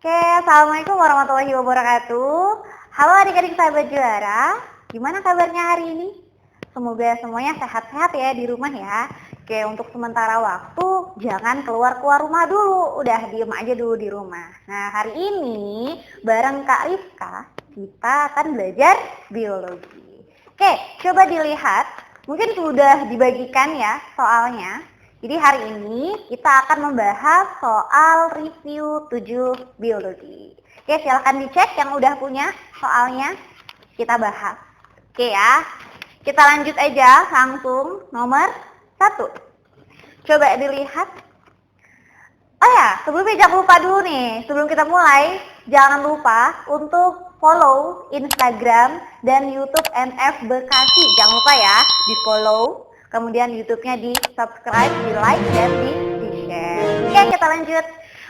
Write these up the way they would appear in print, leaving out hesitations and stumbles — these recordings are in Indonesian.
Oke, Assalamualaikum warahmatullahi wabarakatuh. Halo adik-adik sahabat juara, gimana kabarnya hari ini? Semoga semuanya sehat-sehat ya di rumah ya. Oke, untuk sementara waktu jangan keluar-keluar rumah dulu, udah diem aja dulu di rumah. Nah, hari ini bareng Kak Rizka, kita akan belajar biologi. Oke, coba dilihat, mungkin sudah dibagikan ya soalnya. Jadi hari ini kita akan membahas soal review 7 biologi. Oke, silakan dicek yang udah punya soalnya, kita bahas. Oke ya, kita lanjut aja langsung nomor 1. Coba dilihat. Oh ya, sebelumnya jangan lupa dulu nih, sebelum kita mulai, jangan lupa untuk follow Instagram dan YouTube NF Bekasi. Jangan lupa ya, di follow. Kemudian YouTube-nya di subscribe, di like, dan di share. Oke, kita lanjut.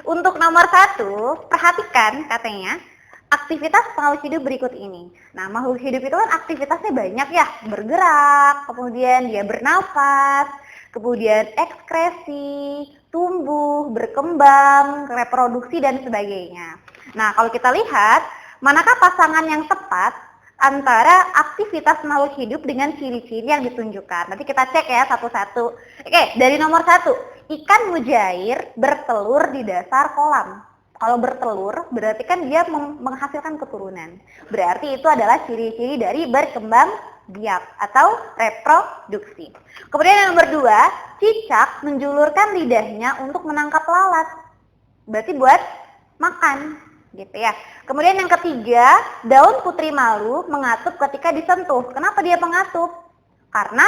Untuk nomor 1, perhatikan katanya, aktivitas makhluk hidup berikut ini. Nah, makhluk hidup itu kan aktivitasnya banyak ya, bergerak, kemudian dia bernafas, kemudian ekskresi, tumbuh, berkembang, reproduksi, dan sebagainya. Nah, kalau kita lihat, manakah pasangan yang tepat antara aktivitas makhluk hidup dengan ciri-ciri yang ditunjukkan. Nanti kita cek ya satu-satu. Oke, dari nomor 1, ikan mujair bertelur di dasar kolam. Kalau bertelur berarti kan dia menghasilkan keturunan. Berarti itu adalah ciri-ciri dari berkembang biak atau reproduksi. Kemudian yang nomor 2, cicak menjulurkan lidahnya untuk menangkap lalat. Berarti buat makan. Gitu ya. Kemudian yang ketiga, daun putri malu mengatup ketika disentuh. Kenapa dia mengatup? Karena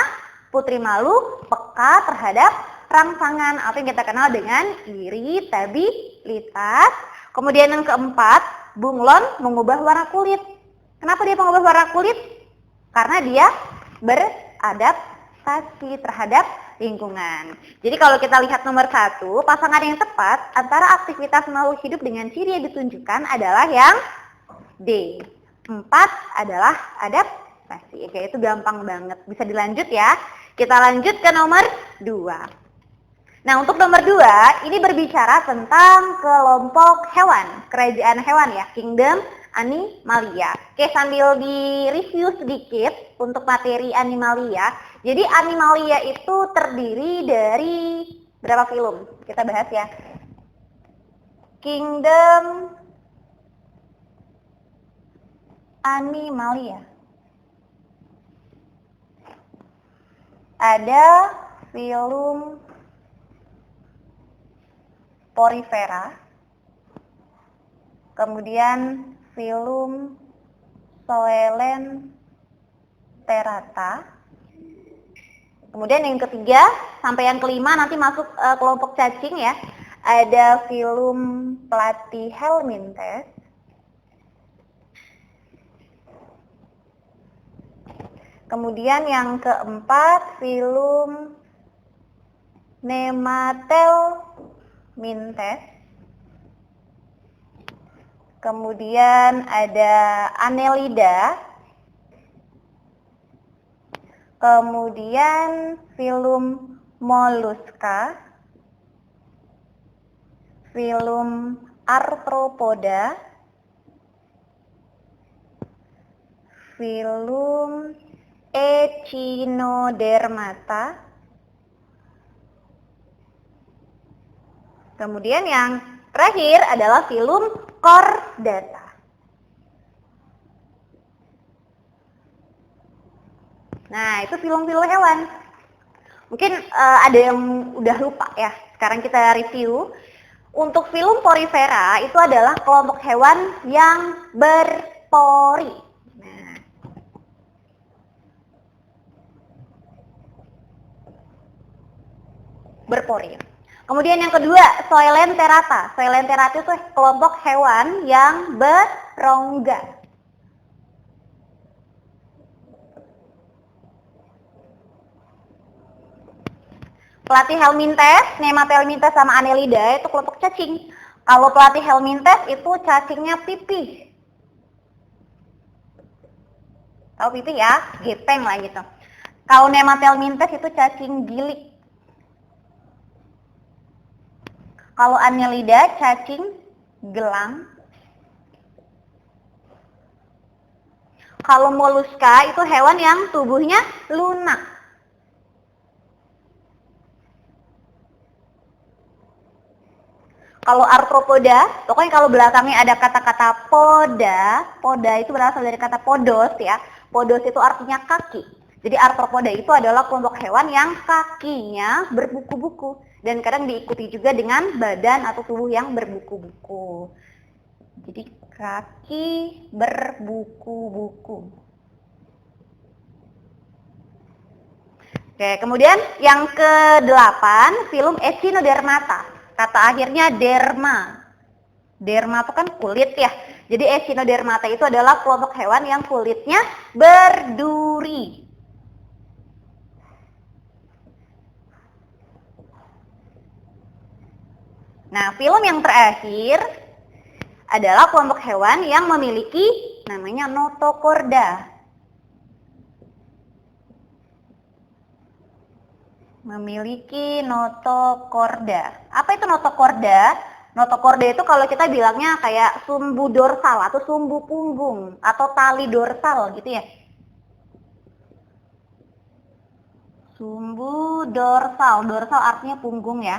putri malu peka terhadap rangsangan atau yang kita kenal dengan iritabilitas. Kemudian yang keempat, bunglon mengubah warna kulit. Kenapa dia mengubah warna kulit? Karena dia beradaptasi terhadap lingkungan. Jadi kalau kita lihat nomor 1, pasangan yang tepat antara aktivitas makhluk hidup dengan ciri yang ditunjukkan adalah yang D. 4 adalah adaptasi. Oke, itu gampang banget. Bisa dilanjut ya. Kita lanjut ke nomor 2. Nah, untuk nomor 2, ini berbicara tentang kelompok hewan, kerajaan hewan ya, kingdom Animalia. Oke, sambil di-review sedikit untuk materi Animalia. Jadi Animalia itu terdiri dari berapa film? Kita bahas ya. Kingdom Animalia. Ada film Porifera, kemudian film Coelenterata, kemudian yang ketiga sampai yang kelima nanti masuk kelompok cacing ya, ada film Platyhelminthes, kemudian yang keempat film Nematelminthes, kemudian ada Annelida, kemudian film Mollusca, film Arthropoda, film Echinodermata, kemudian yang terakhir adalah film Chordata. Nah, itu film-film hewan. Mungkin ada yang udah lupa ya. Sekarang kita review. Untuk film Porifera itu adalah kelompok hewan yang berpori. Nah, berpori. Kemudian yang kedua, Coelenterata. Coelenterata itu kelompok hewan yang berongga. Platyhelminthes, Nematelminthes sama Annelida itu kelompok cacing. Kalau Platyhelminthes itu cacingnya pipih. Tahu pipih ya? Gepeng lah gitu. Kalau Nematelminthes itu cacing gilik. Kalau Annelida cacing gelang. Kalau moluska itu hewan yang tubuhnya lunak. Kalau arthropoda, pokoknya kalau belakangnya ada kata-kata poda, poda itu berasal dari kata podos ya. Podos itu artinya kaki. Jadi arthropoda itu adalah kelompok hewan yang kakinya berbuku-buku dan kadang diikuti juga dengan badan atau tubuh yang berbuku-buku. Jadi kaki berbuku-buku. Oke, kemudian yang ke-8, filum Echinodermata. Kata akhirnya derma. Derma itu kan kulit ya. Jadi Echinodermata itu adalah kelompok hewan yang kulitnya berduri. Nah, film yang terakhir adalah kelompok hewan yang memiliki namanya notochorda. Memiliki notochorda. Apa itu notochorda? Notochorda itu kalau kita bilangnya kayak sumbu dorsal atau sumbu punggung atau tali dorsal gitu ya. Sumbu dorsal, dorsal artinya punggung ya.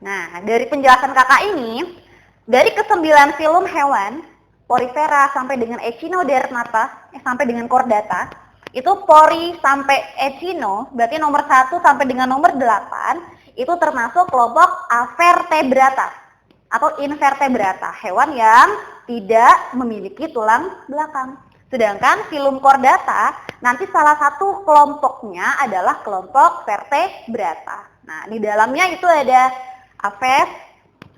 Nah, dari penjelasan kakak ini, dari ke-9 film hewan, porifera sampai dengan Echinodermata, sampai dengan chordata, itu pori sampai echino, berarti nomor 1 sampai dengan nomor 8, itu termasuk kelompok avertebrata atau invertebrata, hewan yang tidak memiliki tulang belakang. Sedangkan filum chordata, nanti salah satu kelompoknya adalah kelompok vertebrata. Nah, di dalamnya itu ada aves,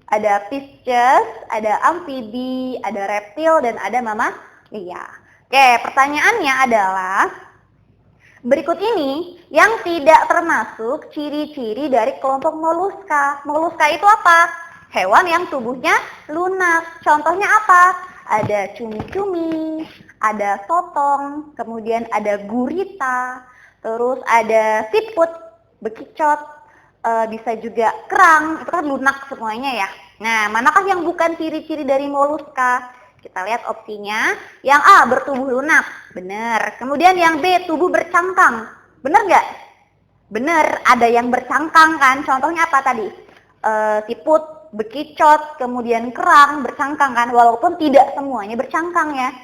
ada pisces, ada amfibi, ada reptil, dan ada mamalia. Oke, pertanyaannya adalah berikut ini yang tidak termasuk ciri-ciri dari kelompok moluska. Moluska itu apa? Hewan yang tubuhnya lunak. Contohnya apa? Ada cumi-cumi, ada sotong, kemudian ada gurita, terus ada siput, bekicot, bisa juga kerang, itu kan lunak semuanya ya. Nah, manakah yang bukan ciri-ciri dari moluska? Kita lihat opsinya. Yang A, bertubuh lunak. Benar. Kemudian yang B, tubuh bercangkang. Benar nggak? Benar, ada yang bercangkang kan. Contohnya apa tadi? Siput, bekicot, kemudian kerang, bercangkang kan. Walaupun tidak semuanya bercangkang ya.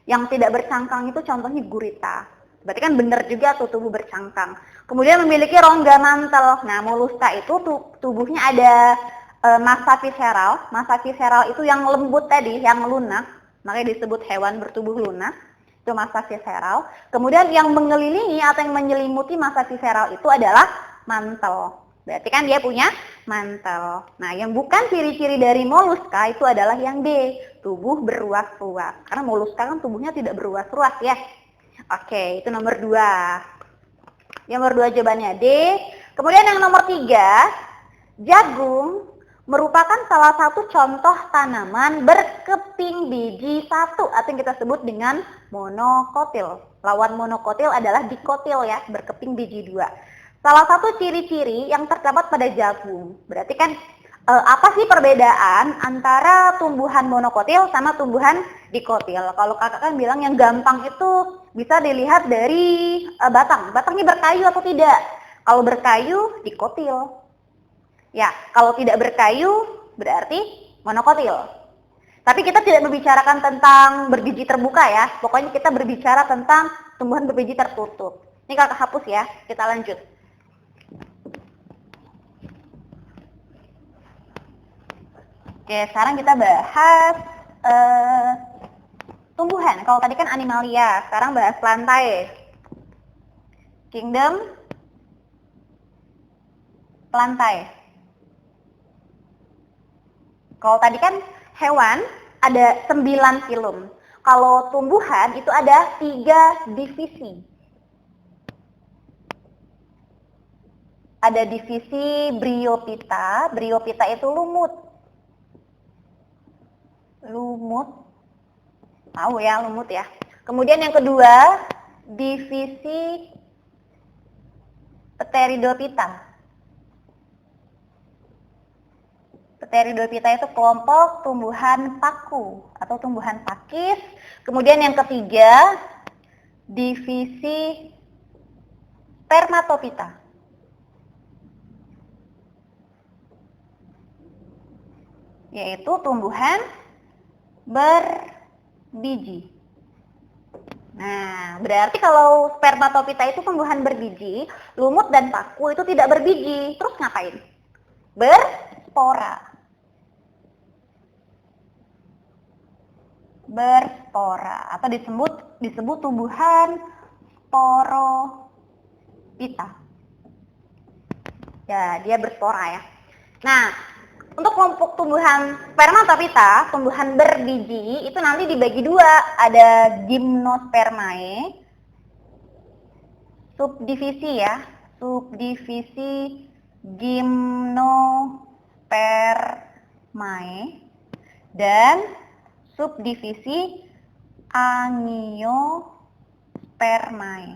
Yang tidak bercangkang itu contohnya gurita. Berarti kan benar juga tuh tubuh bercangkang. Kemudian memiliki rongga mantel. Nah, moluska itu tubuhnya ada massa visceral. Massa visceral itu yang lembut tadi, yang lunak. Makanya disebut hewan bertubuh lunak. Itu massa visceral. Kemudian yang mengelilingi atau yang menyelimuti massa visceral itu adalah mantel. Berarti kan dia punya mantel. Nah, yang bukan ciri-ciri dari moluska itu adalah yang D, tubuh beruas-ruas. Karena moluska kan tubuhnya tidak beruas-ruas ya. Oke, itu nomor 2. Yang nomor 2 jawabannya D. Kemudian yang nomor 3, jagung merupakan salah satu contoh tanaman berkeping biji satu atau yang kita sebut dengan monokotil. Lawan monokotil adalah dikotil ya, berkeping biji 2. Salah satu ciri-ciri yang terdapat pada jagung. Berarti kan apa sih perbedaan antara tumbuhan monokotil sama tumbuhan dikotil? Kalau kakak kan bilang yang gampang itu bisa dilihat dari batang. Batangnya berkayu atau tidak? Kalau berkayu, dikotil. Ya, kalau tidak berkayu berarti monokotil. Tapi kita tidak membicarakan tentang berbiji terbuka ya. Pokoknya kita berbicara tentang tumbuhan berbiji tertutup. Ini kakak hapus ya, kita lanjut. Oke, sekarang kita bahas tumbuhan. Kalau tadi kan animalia, sekarang bahas lantai. Kingdom lantai. Kalau tadi kan hewan ada 9 filum. Kalau tumbuhan itu ada 3 divisi. Ada divisi Bryophyta. Bryophyta itu lumut. Lumut. Tahu ya lumut ya. Kemudian yang kedua, divisi Pteridophyta. Pteridophyta itu kelompok tumbuhan paku atau tumbuhan pakis. Kemudian yang ketiga, divisi Spermatophyta. Yaitu tumbuhan berbiji. Nah, berarti kalau Spermatophyta itu tumbuhan berbiji, lumut dan paku itu tidak berbiji. Terus ngapain? Berspora. Berspora atau disebut tumbuhan sporophyta. Ya, dia berspora ya. Nah, untuk kelompok tumbuhan Spermatophyta, tumbuhan berbiji, itu nanti dibagi dua. Ada Gymnospermae, subdivisi ya, subdivisi Gymnospermae, dan subdivisi Angiospermae.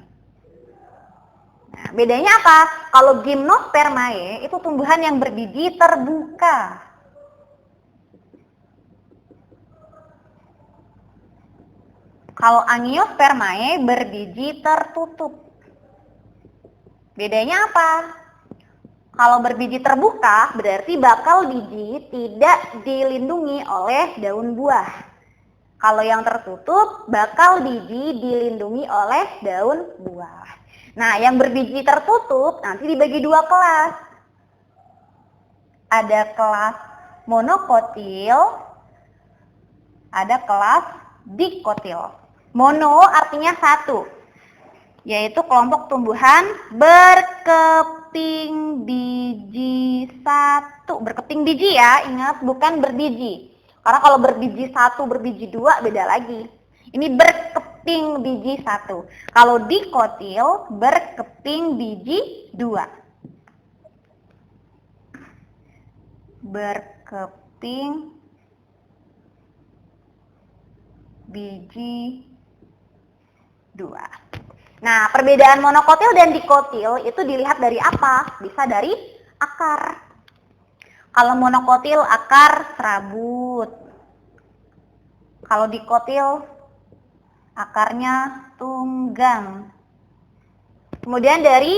Nah, bedanya apa? Kalau Gymnospermae itu tumbuhan yang berbiji terbuka. Kalau Angiospermae berbiji tertutup. Bedanya apa? Kalau berbiji terbuka berarti bakal biji tidak dilindungi oleh daun buah. Kalau yang tertutup bakal biji dilindungi oleh daun buah. Nah, yang berbiji tertutup nanti dibagi dua kelas. Ada kelas monokotil, ada kelas dikotil. Mono artinya satu, yaitu kelompok tumbuhan berkeping biji satu. Berkeping biji ya, ingat bukan berbiji. Karena kalau berbiji satu, berbiji dua beda lagi. Ini berkeping biji satu. Kalau dikotil berkeping biji dua. Berkeping biji dua. Nah, perbedaan monokotil dan dikotil itu dilihat dari apa? Bisa dari akar. Kalau monokotil akar serabut. Kalau dikotil akarnya tunggang. Kemudian dari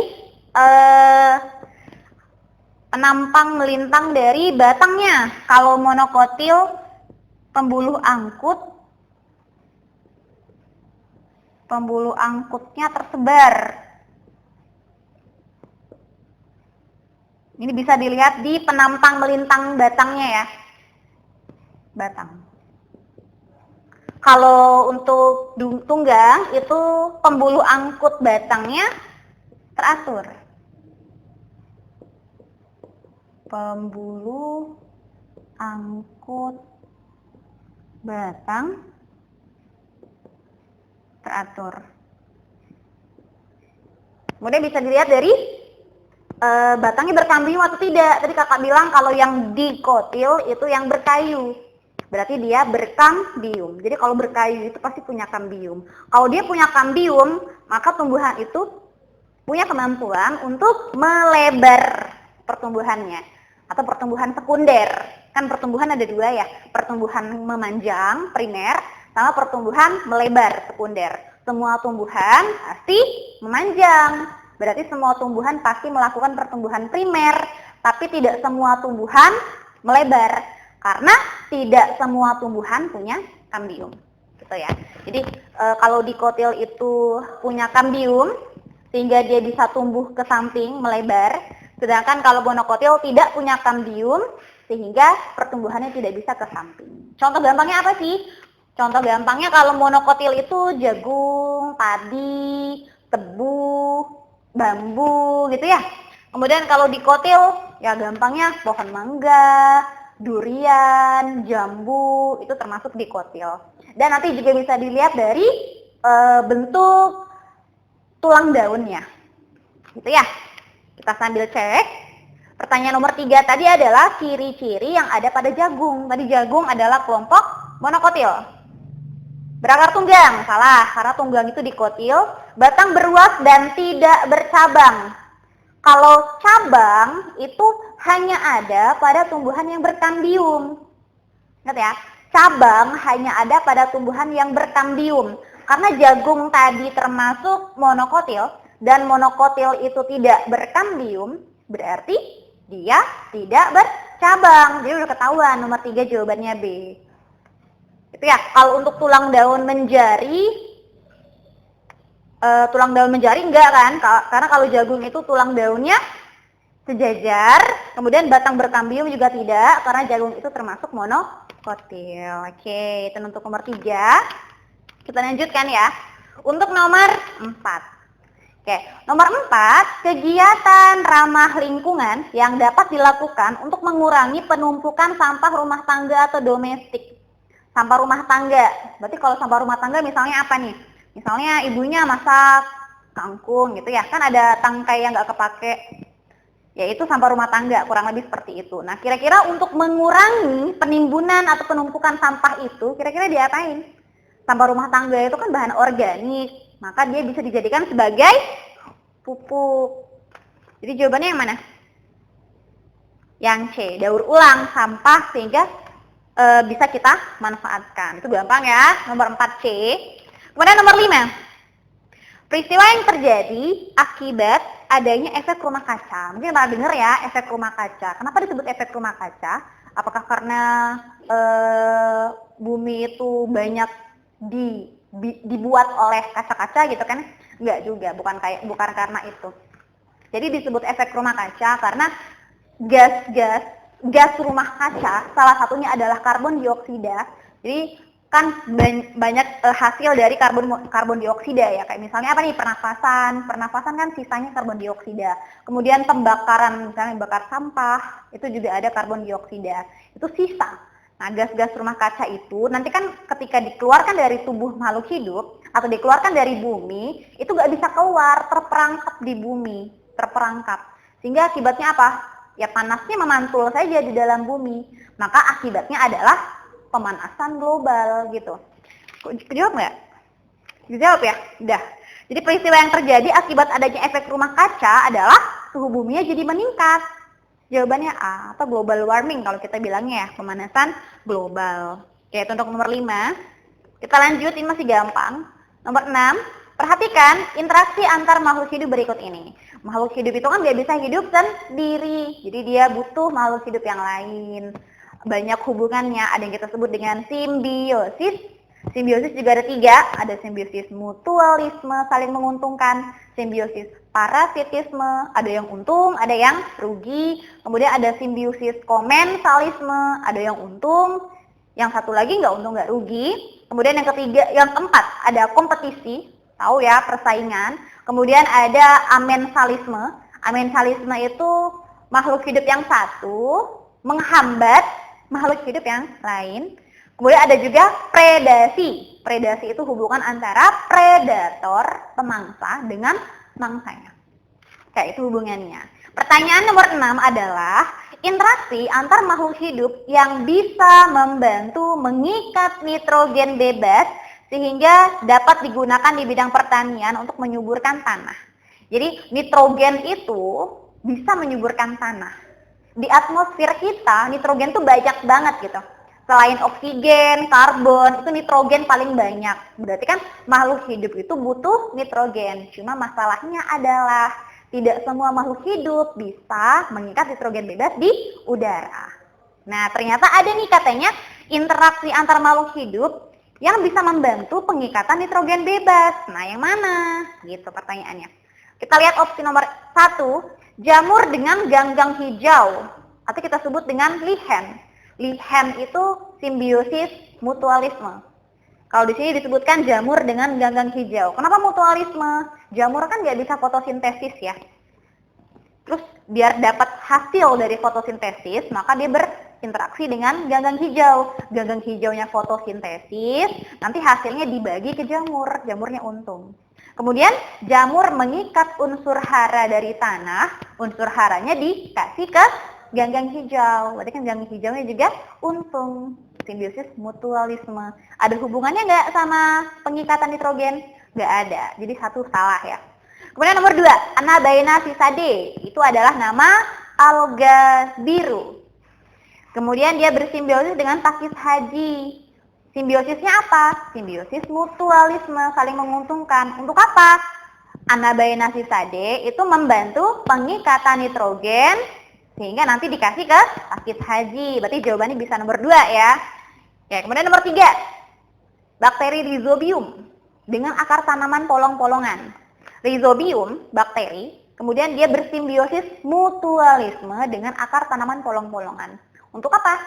penampang melintang dari batangnya. Kalau monokotil pembuluh angkutnya tersebar. Ini bisa dilihat di penampang melintang batangnya ya. Batang. Kalau untuk tunggang itu pembuluh angkut batangnya teratur. Pembuluh angkut batang teratur. Kemudian bisa dilihat dari batangnya berkambium atau tidak. Tadi kakak bilang kalau yang dikotil itu yang berkayu. Berarti dia berkambium. Jadi kalau berkayu itu pasti punya kambium. Kalau dia punya kambium, maka tumbuhan itu punya kemampuan untuk melebar pertumbuhannya. Atau pertumbuhan sekunder. Kan pertumbuhan ada dua ya. Pertumbuhan memanjang, primer, sama pertumbuhan melebar, sekunder. Semua tumbuhan pasti memanjang. Berarti semua tumbuhan pasti melakukan pertumbuhan primer, tapi tidak semua tumbuhan melebar. Karena tidak semua tumbuhan punya kambium. Gitu ya. Jadi kalau dikotil itu punya kambium, sehingga dia bisa tumbuh ke samping, melebar. Sedangkan kalau monokotil tidak punya kambium, sehingga pertumbuhannya tidak bisa ke samping. Contoh gampangnya apa sih? Contoh gampangnya kalau monokotil itu jagung, padi, tebu, bambu gitu ya. Kemudian kalau dikotil ya gampangnya pohon mangga, durian, jambu, itu termasuk dikotil. Dan nanti juga bisa dilihat dari bentuk tulang daunnya. Gitu ya. Kita sambil cek. Pertanyaan nomor 3 tadi adalah ciri-ciri yang ada pada jagung. Tadi jagung adalah kelompok monokotil. Berakar tunggang, salah, karena tunggang itu dikotil. Batang beruas dan tidak bercabang. Kalau cabang itu hanya ada pada tumbuhan yang berkambium. Ingat ya, cabang hanya ada pada tumbuhan yang berkambium. Karena jagung tadi termasuk monokotil, dan monokotil itu tidak berkambium, berarti dia tidak bercabang. Jadi udah ketahuan, nomor 3 jawabannya B. Itu ya, kalau untuk tulang daun menjari, enggak kan? Karena kalau jagung itu tulang daunnya sejajar, kemudian batang berkambium juga tidak, karena jagung itu termasuk monokotil. Oke, itu untuk nomor 3. Kita lanjutkan ya. Untuk nomor 4. Oke, nomor 4, kegiatan ramah lingkungan yang dapat dilakukan untuk mengurangi penumpukan sampah rumah tangga atau domestik. Sampah rumah tangga, berarti kalau sampah rumah tangga misalnya apa nih? Misalnya ibunya masak kangkung gitu ya, kan ada tangkai yang nggak kepake, yaitu sampah rumah tangga, kurang lebih seperti itu. Nah, kira-kira untuk mengurangi penimbunan atau penumpukan sampah itu, kira-kira diapain? Sampah rumah tangga itu kan bahan organik, maka dia bisa dijadikan sebagai pupuk. Jadi jawabannya yang mana? Yang C, daur ulang sampah sehingga bisa kita manfaatkan. Itu gampang ya, nomor 4 C. Kemudian nomor 5, peristiwa yang terjadi akibat adanya efek rumah kaca. Mungkin pernah dengar ya, efek rumah kaca. Kenapa disebut efek rumah kaca? Apakah karena bumi itu banyak dibuat oleh kaca-kaca gitu kan? Enggak juga, bukan karena itu. Jadi disebut efek rumah kaca karena gas rumah kaca salah satunya adalah karbon dioksida. Jadi kan banyak hasil dari karbon dioksida ya, kayak misalnya apa nih, pernafasan kan sisanya karbon dioksida. Kemudian pembakaran, misalnya bakar sampah, itu juga ada karbon dioksida, itu sisa. Nah, gas-gas rumah kaca itu nanti kan ketika dikeluarkan dari tubuh makhluk hidup atau dikeluarkan dari bumi, itu nggak bisa keluar, terperangkap di bumi, sehingga akibatnya apa? Ya panasnya memantul saja di dalam bumi, maka akibatnya adalah pemanasan global gitu. Kejawab nggak? Dijawab ya? Udah. Jadi peristiwa yang terjadi akibat adanya efek rumah kaca adalah suhu buminya jadi meningkat. Jawabannya A, atau global warming kalau kita bilangnya ya, pemanasan global. Oke, itu untuk nomor 5. Kita lanjut, ini masih gampang. Nomor 6, perhatikan interaksi antar makhluk hidup berikut ini. Makhluk hidup itu kan nggak bisa hidup sendiri, jadi dia butuh makhluk hidup yang lain. Banyak hubungannya, ada yang kita sebut dengan simbiosis. Simbiosis juga ada 3, ada simbiosis mutualisme, saling menguntungkan, simbiosis parasitisme, ada yang untung, ada yang rugi, kemudian ada simbiosis komensalisme, ada yang untung, yang satu lagi nggak untung nggak rugi, kemudian yang keempat ada kompetisi, tahu ya, persaingan, kemudian ada amensalisme itu makhluk hidup yang satu menghambat makhluk hidup yang lain. Kemudian ada juga predasi. Predasi itu hubungan antara predator, pemangsa, dengan mangsanya. Kayak itu hubungannya. Pertanyaan nomor 6 adalah interaksi antar makhluk hidup yang bisa membantu mengikat nitrogen bebas sehingga dapat digunakan di bidang pertanian untuk menyuburkan tanah. Jadi nitrogen itu bisa menyuburkan tanah. Di atmosfer kita nitrogen tuh banyak banget gitu. Selain oksigen, karbon, itu nitrogen paling banyak. Berarti kan makhluk hidup itu butuh nitrogen. Cuma masalahnya adalah tidak semua makhluk hidup bisa mengikat nitrogen bebas di udara. Nah, ternyata ada nih katanya interaksi antar makhluk hidup yang bisa membantu pengikatan nitrogen bebas. Nah, yang mana? Gitu pertanyaannya. Kita lihat opsi nomor 1, jamur dengan ganggang hijau, atau kita sebut dengan lihen. Lihen itu simbiosis mutualisme. Kalau di sini disebutkan jamur dengan ganggang hijau. Kenapa mutualisme? Jamur kan nggak bisa fotosintesis ya. Terus biar dapat hasil dari fotosintesis, maka dia berinteraksi dengan ganggang hijau. Ganggang hijaunya fotosintesis, nanti hasilnya dibagi ke jamur. Jamurnya untung. Kemudian jamur mengikat unsur hara dari tanah, unsur haranya dikasih ke ganggang hijau. Berarti kan ganggang hijaunya juga untung. Simbiosis mutualisme. Ada hubungannya nggak sama pengikatan nitrogen? Nggak ada. Jadi 1 salah ya. Kemudian nomor 2, Anabaena sisade. Itu adalah nama alga biru. Kemudian dia bersimbiosis dengan Pakis Haji. Simbiosisnya apa? Simbiosis mutualisme, saling menguntungkan. Untuk apa? Anabaena sisade itu membantu pengikatan nitrogen sehingga nanti dikasih ke Pakis Haji. Berarti jawabannya bisa nomor 2 ya. Oke, kemudian nomor 3, bakteri Rhizobium dengan akar tanaman polong-polongan. Rhizobium, bakteri, kemudian dia bersimbiosis mutualisme dengan akar tanaman polong-polongan. Untuk apa?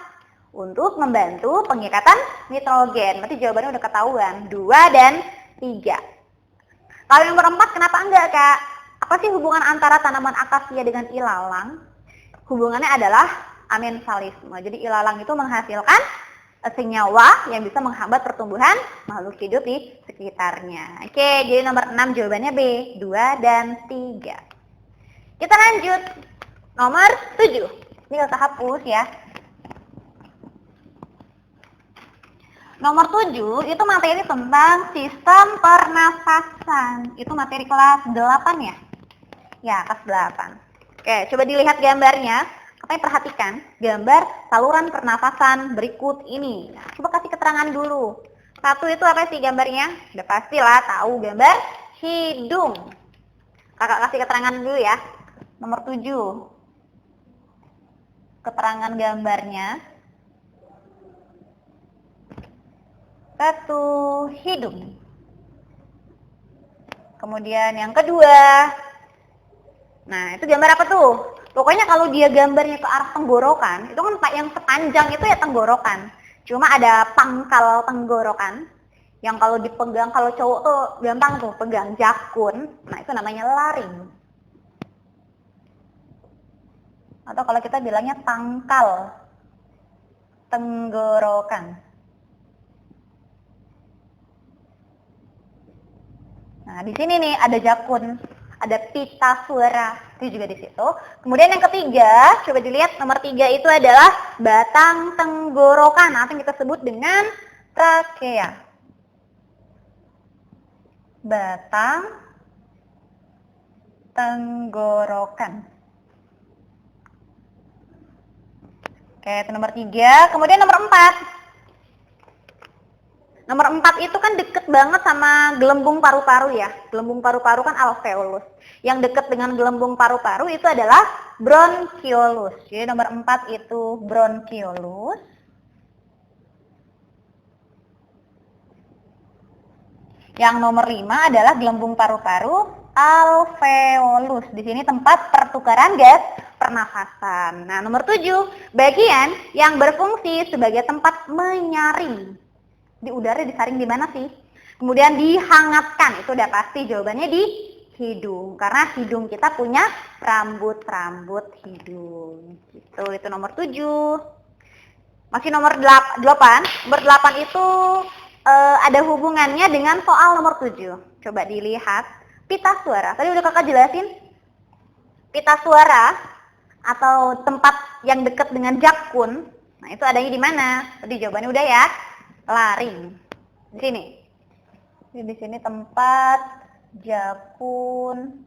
Untuk membantu pengikatan nitrogen. Berarti jawabannya udah ketahuan, 2 dan 3. Kalau yang nomor 4, kenapa enggak, Kak? Apa sih hubungan antara tanaman akasia dengan ilalang? Hubungannya adalah amensalisme. Jadi ilalang itu menghasilkan senyawa yang bisa menghambat pertumbuhan makhluk hidup di sekitarnya. Oke, jadi nomor 6 jawabannya B, 2 dan 3. Kita lanjut. Nomor 7. Ini kita hapus ya. Nomor 7 itu materi tentang sistem pernafasan. Itu materi kelas 8 ya? Ya, kelas 8. Oke, coba dilihat gambarnya. Kakak perhatikan gambar saluran pernafasan berikut ini. Nah, coba kasih keterangan dulu. 1 itu apa sih gambarnya? Udah pastilah tahu, gambar hidung. Kakak kasih keterangan dulu ya. Nomor 7. Keterangan gambarnya. 1, hidung. Kemudian yang kedua. Nah, itu gambar apa tuh? Pokoknya kalau dia gambarnya ke arah tenggorokan, itu kan yang sepanjang itu ya tenggorokan. Cuma ada pangkal tenggorokan. Yang kalau dipegang, kalau cowok tuh gampang tuh pegang jakun. Nah, itu namanya laring. Atau kalau kita bilangnya pangkal tenggorokan. Nah, di sini nih ada jakun, ada pita suara, itu juga di situ. Kemudian yang ketiga, coba dilihat nomor 3 itu adalah batang tenggorokan, atau yang kita sebut dengan trakea. Batang tenggorokan. Oke, itu nomor 3. Kemudian nomor 4. Nomor 4 itu kan deket banget sama gelembung paru-paru ya. Gelembung paru-paru kan alveolus. Yang deket dengan gelembung paru-paru itu adalah bronchiolus. Jadi nomor 4 itu bronchiolus. Yang nomor 5 adalah gelembung paru-paru alveolus. Di sini tempat pertukaran gas pernafasan. Nah, nomor 7, bagian yang berfungsi sebagai tempat menyaring. Di udara disaring di mana sih? Kemudian dihangatkan, itu udah pasti jawabannya di hidung. Karena hidung kita punya rambut-rambut hidung. Gitu, itu nomor 7. Masih nomor 8. Nomor 8 itu ada hubungannya dengan soal nomor 7. Coba dilihat. Pita suara. Tadi udah kakak jelasin. Pita suara atau tempat yang dekat dengan jakun. Nah, itu adanya di mana? Tadi jawabannya udah ya. Laring. Di sini. Di sini tempat jakun.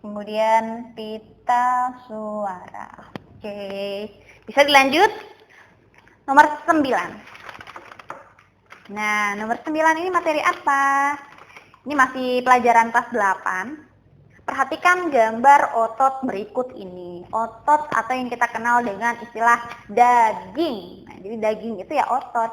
Kemudian pita suara. Oke. Bisa dilanjut? Nomor 9. Nah, nomor 9 ini materi apa? Ini masih pelajaran kelas 8. Perhatikan gambar otot berikut ini. Otot atau yang kita kenal dengan istilah daging. Nah, jadi daging itu ya otot.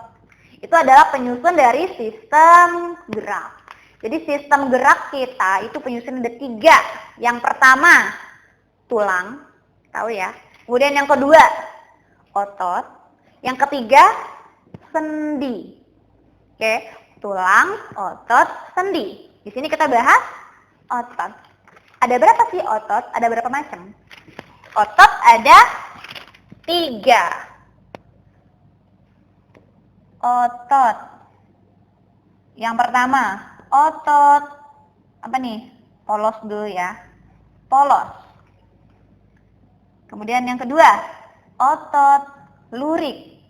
Itu adalah penyusun dari sistem gerak. Jadi sistem gerak kita itu penyusun ada 3. Yang pertama, tulang. Tahu ya. Kemudian yang kedua, otot. Yang ketiga, sendi. Oke, tulang, otot, sendi. Di sini kita bahas otot. Ada berapa sih otot? Ada berapa macam? Otot ada 3. Otot. Yang pertama, otot apa nih? Polos dulu ya. Polos. Kemudian yang kedua, otot lurik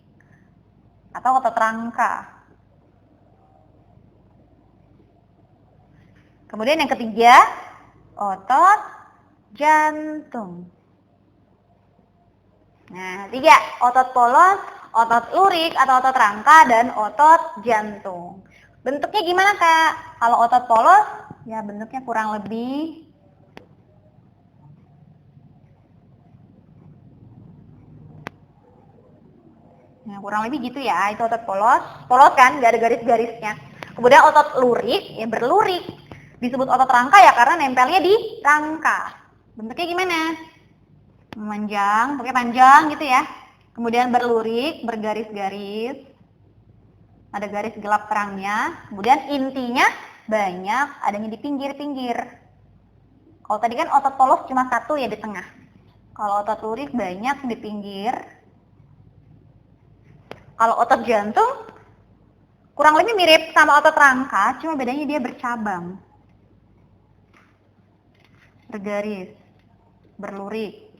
atau otot rangka. Kemudian yang ketiga, otot jantung. Nah, 3, otot polos, otot lurik atau otot rangka, dan otot jantung. Bentuknya gimana, Kak? Kalau otot polos, ya bentuknya kurang lebih gitu ya. Itu otot polos. Polos kan, nggak ada garis-garisnya. Kemudian otot lurik, ya berlurik. Disebut otot rangka ya karena nempelnya di rangka. Bentuknya gimana? Memanjang, pakai panjang gitu ya. Kemudian berlurik, bergaris-garis. Ada garis gelap terangnya. Kemudian intinya banyak, adanya di pinggir-pinggir. Kalau tadi kan otot polos cuma satu ya di tengah. Kalau otot lurik banyak di pinggir. Kalau otot jantung kurang lebih mirip sama otot rangka, cuma bedanya dia bercabang. Bergaris, berlurik.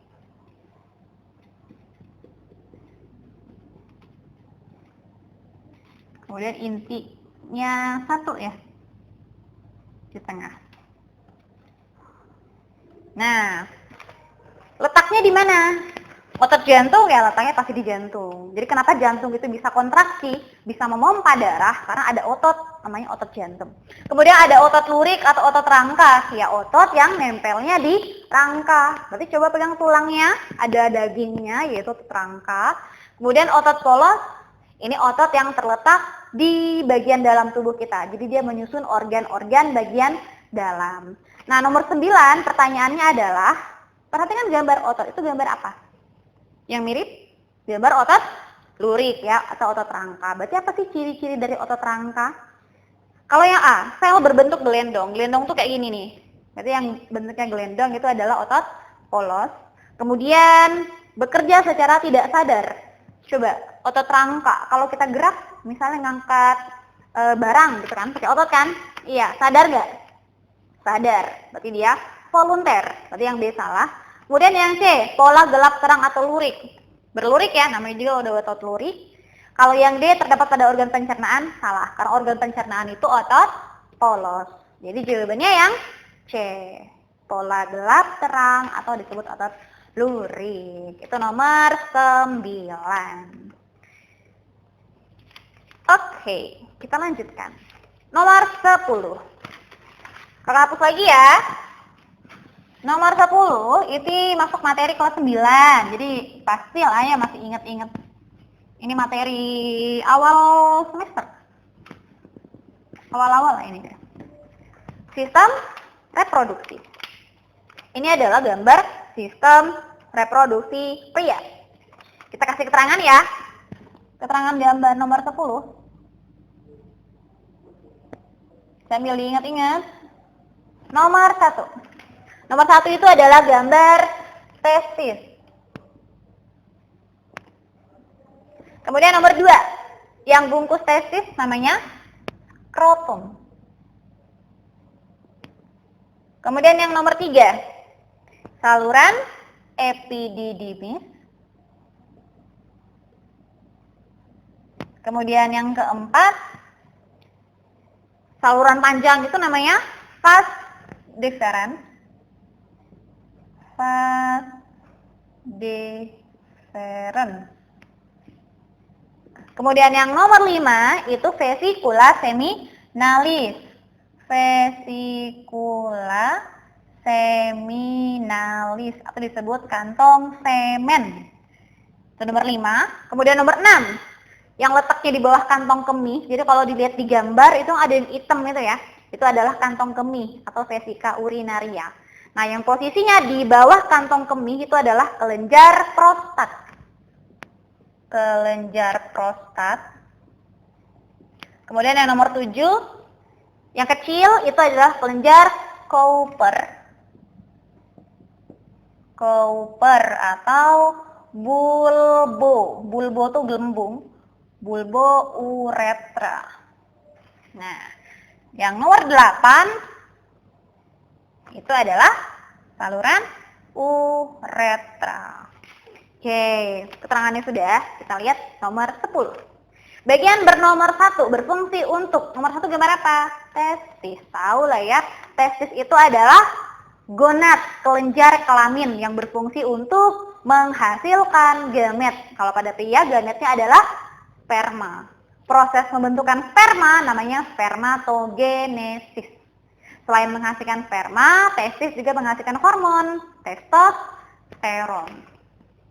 Kemudian intinya satu ya di tengah. Nah, letaknya di mana? Otot jantung ya letaknya pasti di jantung. Jadi kenapa jantung itu bisa kontraksi, bisa memompa darah? Karena ada otot, namanya otot jantung. Kemudian ada otot lurik atau otot rangka, ya otot yang nempelnya di rangka. Berarti coba pegang tulangnya, ada dagingnya yaitu otot rangka. Kemudian otot polos, ini otot yang terletak di bagian dalam tubuh kita. Jadi dia menyusun organ-organ bagian dalam. Nah, nomor 9 pertanyaannya adalah, perhatikan gambar otot, itu gambar apa? Yang mirip gambar otot lurik ya atau otot rangka. Berarti apa sih ciri-ciri dari otot rangka? Kalau yang A, sel berbentuk gelendong. Gelendong tuh kayak gini nih. Berarti yang bentuknya gelendong itu adalah otot polos. Kemudian bekerja secara tidak sadar. Coba otot rangka. Kalau kita gerak, misalnya ngangkat barang gitu kan, pakai otot kan? Iya, sadar nggak? Sadar. Berarti dia volunteer. Berarti yang B salah. Kemudian yang C, pola gelap terang atau lurik. Berlurik ya, namanya juga udah otot lurik. Kalau yang D terdapat pada organ pencernaan, salah. Karena organ pencernaan itu otot polos. Jadi jawabannya yang C, pola gelap terang atau disebut otot lurik. Itu nomor 9. Oke, kita lanjutkan. Nomor 10. Kakak hapus lagi ya. Nomor 10 itu masuk materi kelas 9. Jadi pasti lah ya masih ingat-ingat. Ini materi awal semester. Awal-awal lah ini deh. Sistem reproduksi. Ini adalah gambar sistem reproduksi pria. Kita kasih keterangan ya. Keterangan gambar nomor 10. Sambil diingat-ingat. Nomor 1. Nomor 1 itu adalah gambar testis. Kemudian nomor 2, yang bungkus testis namanya skrotum. Kemudian yang nomor 3, saluran epididymis. Kemudian yang keempat, saluran panjang itu namanya vas deferens. Vas deferens. Kemudian yang nomor 5 itu vesikula seminalis. Vesikula seminalis atau disebut kantong semen. Itu nomor 5. Kemudian nomor 6, yang letaknya di bawah kantong kemih. Jadi kalau dilihat di gambar itu ada yang hitam itu ya. Itu adalah kantong kemih atau vesika urinaria. Nah, yang posisinya di bawah kantong kemih itu adalah kelenjar prostat. Kelenjar prostat. Kemudian yang nomor 7, yang kecil itu adalah kelenjar Cowper. Cowper atau bulbo. Bulbo itu gelembung. Bulbo uretra. Nah, yang nomor 8 itu adalah saluran uretra. Oke, keterangannya sudah. Kita lihat nomor 10. Bagian bernomor 1 berfungsi untuk, nomor 1 gambar apa? Testis. Tahu lah ya, testis itu adalah gonad, kelenjar kelamin yang berfungsi untuk menghasilkan gamet. Kalau pada pria, gametnya adalah sperma. Proses pembentukan sperma namanya spermatogenesis. Selain menghasilkan sperma, testis juga menghasilkan hormon testosteron.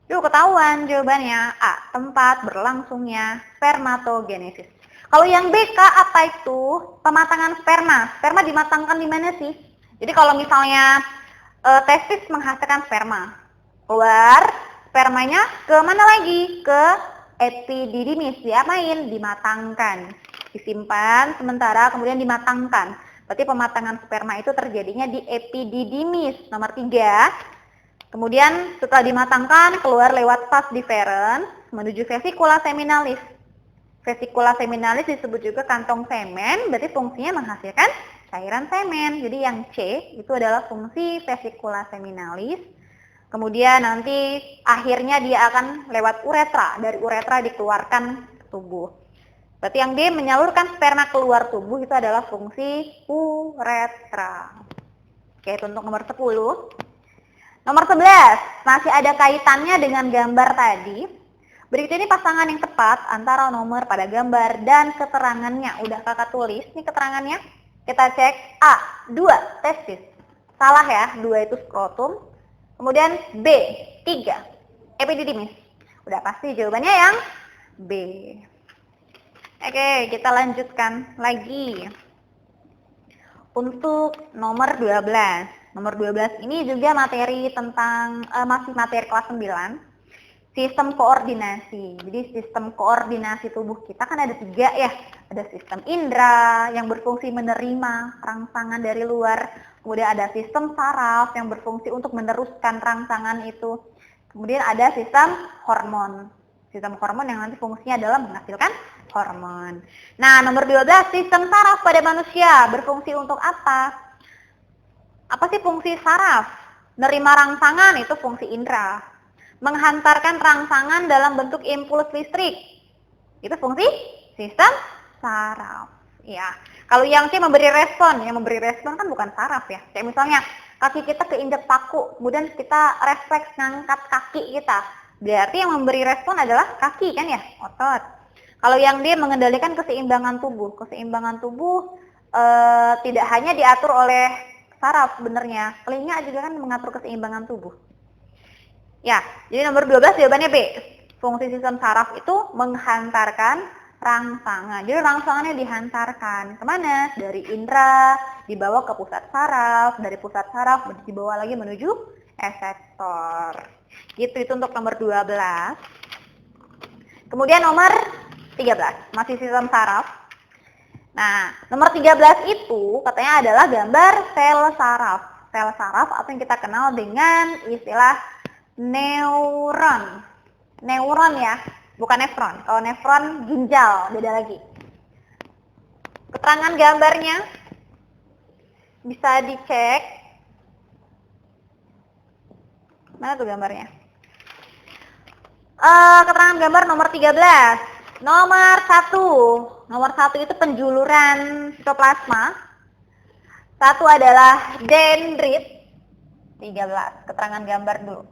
Yuk ketahuan jawabannya A. Tempat berlangsungnya spermatogenesis. Kalau yang B, K, apa itu? Pematangan sperma. Sperma dimatangkan di mana sih? Jadi kalau misalnya testis menghasilkan sperma, keluar spermanya ke mana lagi? Ke epididymis. Diapain? Dimatangkan. Disimpan sementara kemudian dimatangkan. Berarti pematangan sperma itu terjadinya di epididymis. Nomor 3. Kemudian setelah dimatangkan keluar lewat vas deferens menuju vesikula seminalis. Vesikula seminalis disebut juga kantong semen, berarti fungsinya menghasilkan cairan semen. Jadi yang C itu adalah fungsi vesikula seminalis. Kemudian nanti akhirnya dia akan lewat uretra, dari uretra dikeluarkan ke tubuh. Berarti yang D menyalurkan sperma keluar tubuh itu adalah fungsi uretra. Oke, itu untuk nomor 10. Nomor 11, masih ada kaitannya dengan gambar tadi. Berikut ini pasangan yang tepat antara nomor pada gambar dan keterangannya. Udah kakak tulis nih keterangannya. Kita cek A, 2, testis. Salah ya, 2 itu skrotum. Kemudian B, 3, epididymis. Udah pasti jawabannya yang B. Oke, kita lanjutkan lagi. Untuk nomor 12. Nomor 12 ini juga materi tentang, masih materi kelas 9. Sistem koordinasi. Jadi sistem koordinasi tubuh kita kan ada 3 ya. Ada sistem indera yang berfungsi menerima rangsangan dari luar. Kemudian ada sistem saraf yang berfungsi untuk meneruskan rangsangan itu. Kemudian ada sistem hormon. Sistem hormon yang nanti fungsinya adalah menghasilkan hormon. Nah, nomor 12, sistem saraf pada manusia berfungsi untuk apa? Apa sih fungsi saraf? Nerima rangsangan itu fungsi indera. Menghantarkan rangsangan dalam bentuk impuls listrik. Itu fungsi sistem saraf. Ya. Kalau yang C memberi respon, yang memberi respon kan bukan saraf ya. Kayak misalnya kaki kita keinjak paku, kemudian kita refleks ngangkat kaki kita. Berarti yang memberi respon adalah kaki kan ya, otot. Kalau yang D mengendalikan keseimbangan tubuh. Keseimbangan tubuh tidak hanya diatur oleh saraf sebenarnya, telinga juga kan mengatur keseimbangan tubuh. Ya, jadi nomor 12 jawabannya B. Fungsi sistem saraf itu menghantarkan rangsangan. Jadi rangsangannya dihantarkan kemana? Dari indera, dibawa ke pusat saraf, dari pusat saraf dibawa lagi menuju efektor. Gitu, itu untuk nomor 12. Kemudian nomor 13, masih sistem saraf. Nah, nomor 13 itu katanya adalah gambar sel saraf. Sel saraf atau yang kita kenal dengan istilah neuron. Neuron ya, bukan nefron. Kalau nefron ginjal, beda lagi. Keterangan gambarnya bisa dicek. Mana tuh gambarnya? Keterangan gambar nomor 13. Nomor 1. Nomor 1 itu penjuluran sitoplasma. 1 adalah dendrit. 13. Keterangan gambar dulu.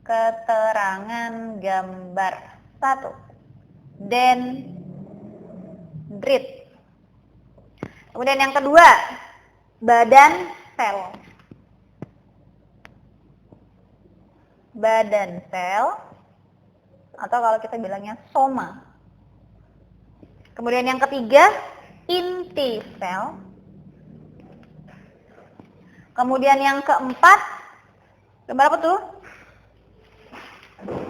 Keterangan gambar 1. Dendrit. Kemudian yang kedua, badan sel. Badan sel. Atau kalau kita bilangnya soma. Kemudian yang ketiga, inti sel. Kemudian yang keempat, gambar apa tuh?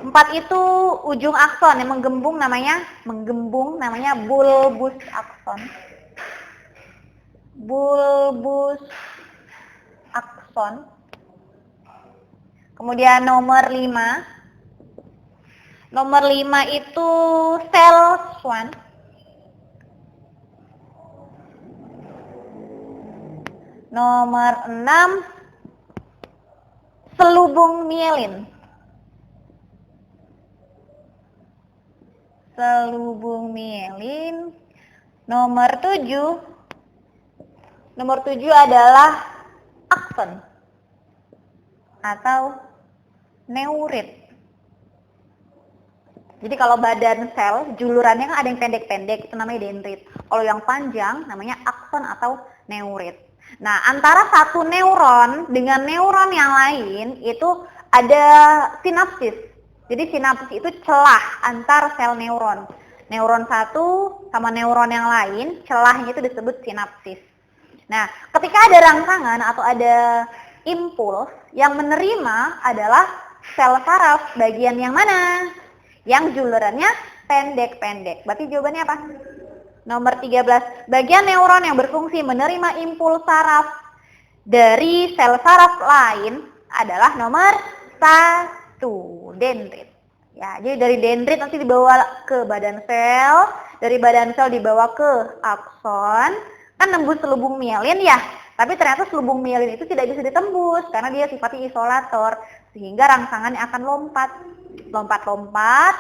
4 itu ujung akson yang menggembung namanya bulbus akson. Bulbus akson. Kemudian nomor 5. Nomor 5 itu sel Schwann. Nomor 6 selubung mielin. Selubung mielin. Nomor 7 Nomor 7 adalah akson atau neurit. Jadi kalau badan sel, julurannya kan ada yang pendek-pendek, itu namanya dendrit. Kalau yang panjang, namanya akson atau neurit. Nah, antara satu neuron dengan neuron yang lain, itu ada sinapsis. Jadi sinapsis itu celah antar sel neuron. Neuron satu sama neuron yang lain, celahnya itu disebut sinapsis. Nah, ketika ada rangsangan atau ada impuls, yang menerima adalah sel saraf bagian yang mana? Yang julurannya pendek-pendek. Berarti jawabannya apa? Nomor 13. Bagian neuron yang berfungsi menerima impuls saraf dari sel saraf lain adalah nomor 1, dendrit. Ya, jadi dari dendrit nanti dibawa ke badan sel, dari badan sel dibawa ke akson, kan nembus selubung mielin ya. Tapi ternyata selubung mielin itu tidak bisa ditembus karena dia sifatnya isolator, sehingga rangsangannya akan lompat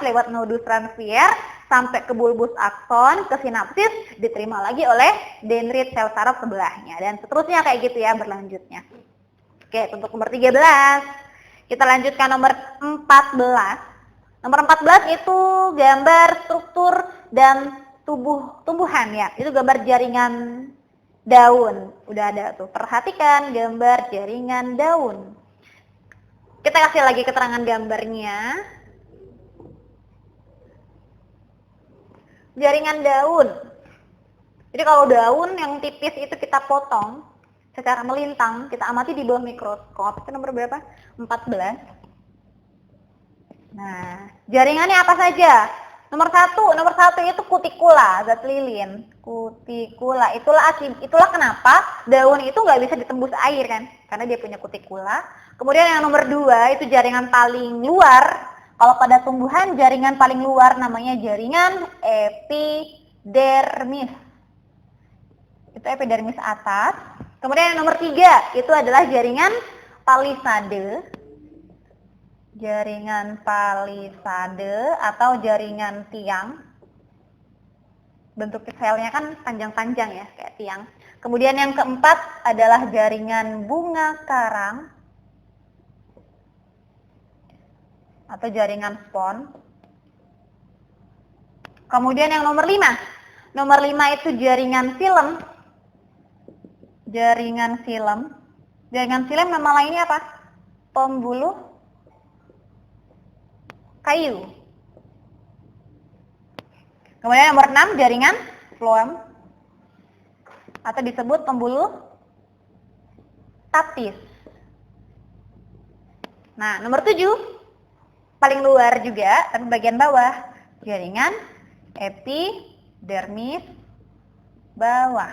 lewat nodus transfer sampai ke bulbus akson, ke sinapsis, diterima lagi oleh dendrit sel saraf sebelahnya, dan seterusnya kayak gitu ya berlanjutnya. Oke, untuk nomor 13. Kita lanjutkan nomor 14. Nomor 14 itu gambar struktur dan tumbuhan ya. Itu gambar jaringan daun. Udah ada tuh. Perhatikan gambar jaringan daun. Kita kasih lagi keterangan gambarnya. Jaringan daun. Jadi kalau daun yang tipis itu kita potong secara melintang, kita amati di bawah mikroskop. Itu nomor berapa? 14. Nah, jaringannya apa saja? Nomor satu itu kutikula, zat lilin. Kutikula, itulah kenapa daun itu nggak bisa ditembus air kan? Karena dia punya kutikula. Kemudian yang nomor 2 itu jaringan paling luar. Kalau pada tumbuhan jaringan paling luar namanya jaringan epidermis. Itu epidermis atas. Kemudian yang nomor 3 itu adalah jaringan palisade. Jaringan palisade atau jaringan tiang. Bentuk selnya kan panjang-panjang ya, kayak tiang. Kemudian yang keempat adalah jaringan bunga karang atau jaringan spon. Kemudian yang nomor 5. Nomor 5 itu jaringan silem. Jaringan silem. Jaringan silem nama lainnya apa? Pembuluh kayu. Kemudian nomor 6 jaringan floem atau disebut pembuluh tapis. Nah, nomor 7 paling luar juga, tapi bagian bawah, jaringan epidermis bawah.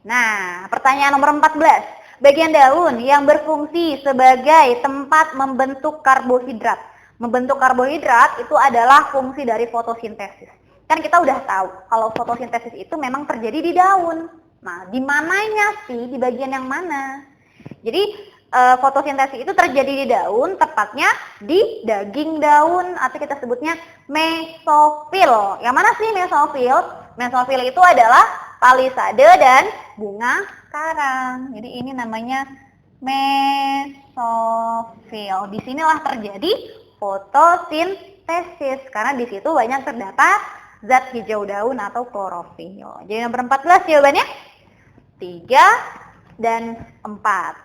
Nah, pertanyaan nomor 14. Bagian daun yang berfungsi sebagai tempat membentuk karbohidrat. Membentuk karbohidrat itu adalah fungsi dari fotosintesis. Kan kita udah tahu kalau fotosintesis itu memang terjadi di daun. Nah, di mananya sih? Di bagian yang mana? Jadi fotosintesis itu terjadi di daun, tepatnya di daging daun atau kita sebutnya mesofil. Yang mana sih mesofil? Mesofil itu adalah palisade dan bunga karang. Jadi ini namanya mesofil. Disinilah terjadi fotosintesis karena di situ banyak terdapat zat hijau daun atau klorofil. Jadi nomor 14 jawabannya 3 dan 4.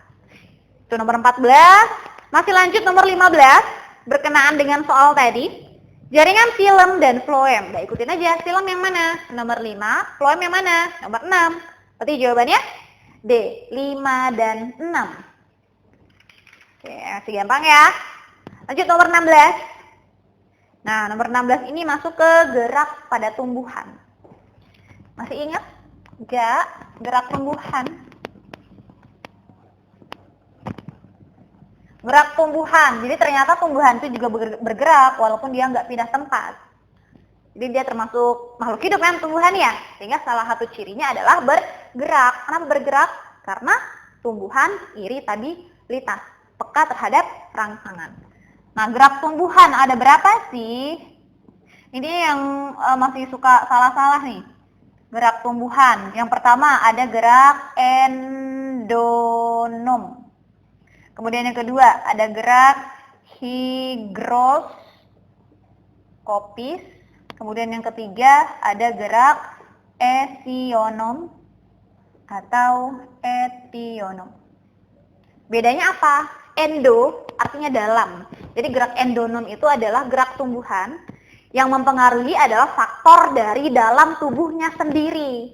Itu nomor 14. Masih lanjut nomor 15 berkenaan dengan soal tadi. Jaringan silem dan floem. Nah, ikutin aja. Silem yang mana? Nomor 5. Floem yang mana? Nomor 6. Berarti jawabannya D. 5 dan 6. Oke, masih gampang ya. Lanjut nomor 16. Nah, nomor 16 ini masuk ke gerak pada tumbuhan. Masih ingat? Enggak, gerak tumbuhan. Gerak tumbuhan, jadi ternyata tumbuhan itu juga bergerak walaupun dia nggak pindah tempat. Jadi dia termasuk makhluk hidup kan tumbuhan ya, sehingga salah satu cirinya adalah bergerak. Kenapa bergerak? Karena tumbuhan iritabilitas, peka terhadap rangsangan. Nah, gerak tumbuhan ada berapa sih? Ini yang masih suka salah-salah nih. gerak tumbuhan. Yang pertama ada gerak endonom. Kemudian yang kedua ada gerak higroskopis. Kemudian yang ketiga ada gerak esionom atau etionom. Bedanya apa? Endo artinya dalam. Jadi gerak endonom itu adalah gerak tumbuhan yang mempengaruhi adalah faktor dari dalam tubuhnya sendiri.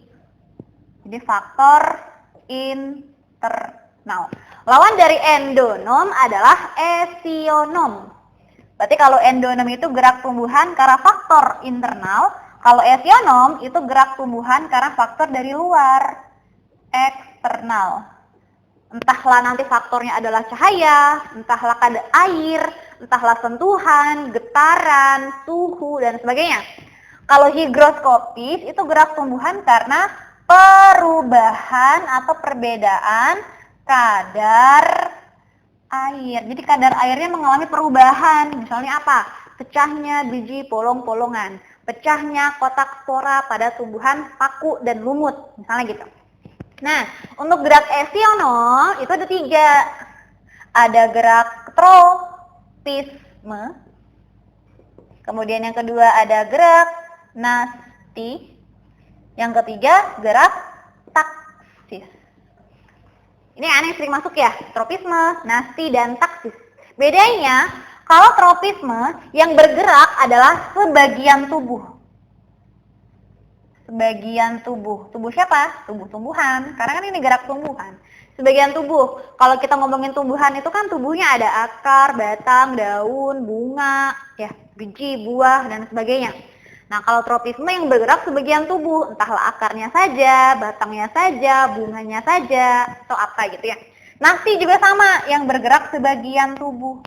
Jadi faktor internal. Lawan dari endonom adalah esionom. Berarti kalau endonom itu gerak tumbuhan karena faktor internal, kalau esionom itu gerak tumbuhan karena faktor dari luar, eksternal. Entahlah nanti faktornya adalah cahaya, entahlah kadar air, entahlah sentuhan, getaran, suhu, dan sebagainya. Kalau higroskopis itu gerak tumbuhan karena perubahan atau perbedaan kadar air. Jadi kadar airnya mengalami perubahan. Misalnya apa? Pecahnya biji polong-polongan, pecahnya kotak spora pada tumbuhan paku dan lumut, misalnya gitu. Nah, untuk gerak esionom itu ada 3. Ada gerak tropisme. Kemudian yang kedua ada gerak nasti. Yang ketiga gerak taksis. Ini aneh sering masuk ya, tropisme, nasti, dan taksis. Bedanya, kalau tropisme yang bergerak adalah sebagian tubuh. Sebagian tubuh. Tubuh siapa? Tubuh tumbuhan. Karena kan ini gerak tumbuhan. Sebagian tubuh. Kalau kita ngomongin tumbuhan itu kan tubuhnya ada akar, batang, daun, bunga, ya, biji, buah, dan sebagainya. Nah, kalau tropisme yang bergerak sebagian tubuh, entahlah akarnya saja, batangnya saja, bunganya saja, atau apa gitu ya. Nasti juga sama, yang bergerak sebagian tubuh.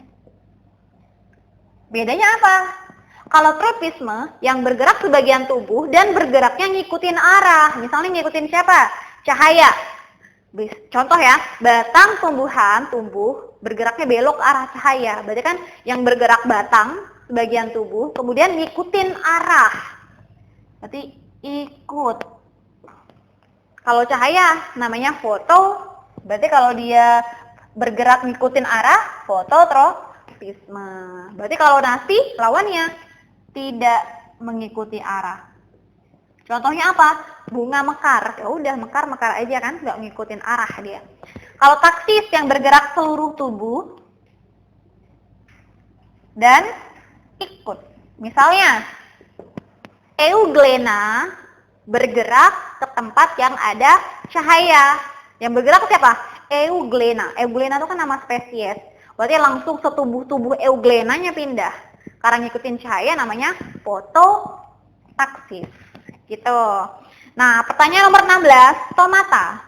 Bedanya apa? Kalau tropisme yang bergerak sebagian tubuh dan bergeraknya ngikutin arah. Misalnya ngikutin siapa? Cahaya. Contoh ya, batang tumbuhan tumbuh bergeraknya belok ke arah cahaya. Berarti kan yang bergerak batang sebagian tubuh kemudian ngikutin arah. Berarti ikut. Kalau cahaya namanya foto. Berarti kalau dia bergerak ngikutin arah, fototropisme. Berarti kalau nasti lawannya tidak mengikuti arah. Contohnya apa? Bunga mekar. Ya udah mekar aja kan, nggak ngikutin arah dia. Kalau taksis yang bergerak seluruh tubuh dan ikut. Misalnya euglena bergerak ke tempat yang ada cahaya. Yang bergerak siapa? Euglena. Euglena itu kan nama spesies. Berarti langsung setubuh-tubuh euglenanya pindah. Karena ngikutin cahaya namanya fototaksis. Gitu. Nah, pertanyaan nomor 16, stomata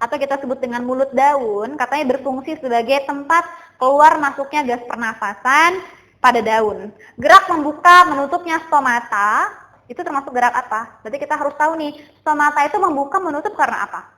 atau kita sebut dengan mulut daun, katanya berfungsi sebagai tempat keluar masuknya gas pernafasan pada daun. Gerak membuka menutupnya stomata itu termasuk gerak apa? Berarti kita harus tahu nih, stomata itu membuka menutup karena apa?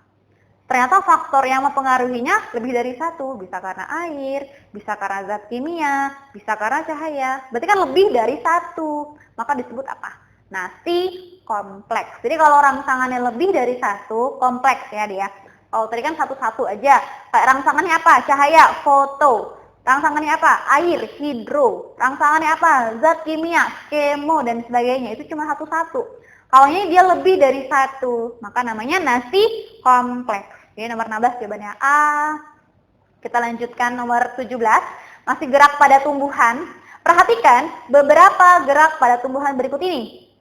Ternyata faktor yang mempengaruhinya lebih dari satu. Bisa karena air, bisa karena zat kimia, bisa karena cahaya. Berarti kan lebih dari satu. Maka disebut apa? Nasti kompleks. Jadi kalau rangsangannya lebih dari satu, kompleks ya dia. Kalau tadi kan satu-satu aja. Kayak rangsangannya apa? Cahaya, foto. Rangsangannya apa? Air, hidro. Rangsangannya apa? Zat kimia, kemo, dan sebagainya. Itu cuma satu-satu. Kalau dia lebih dari satu, maka namanya nasti kompleks. Jadi nomor 16 jawabannya A. Kita lanjutkan nomor 17. Masih gerak pada tumbuhan. Perhatikan beberapa gerak pada tumbuhan berikut ini.